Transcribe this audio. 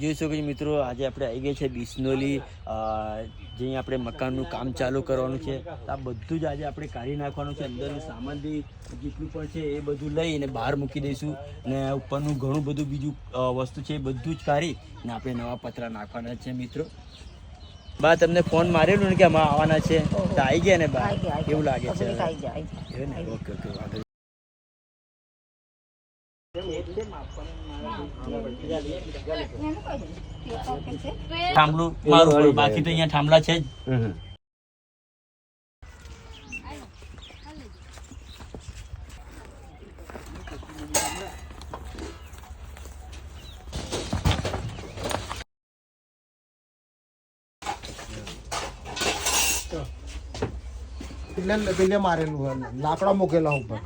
જોઈ શકો છો મિત્રો, આજે આપણે આવી ગયા છે બિસનોલી, જે આપણે મકાનનું કામ ચાલુ કરવાનું છે. આ બધું જ આજે આપણે કાઢી નાખવાનું છે. અંદરનું સામાન બી જેટલું પણ છે એ બધું લઈને બહાર મૂકી દઈશું, અને ઉપરનું ઘણું બધું બીજું વસ્તુ છે એ બધું જ કાઢી ને આપણે નવા પતરા નાખવાના છે મિત્રો. બા તમને ફોન મારેલું ને કે આમાં આવવાના છે, તો આવી ગયા ને બા? કેવું લાગે છે? Okay okay. થાંભલું મારું, બાકી તો અહીંયા થાંભલા છે જ. પેલે મારેલું લાકડા મૂકેલા ઉપર.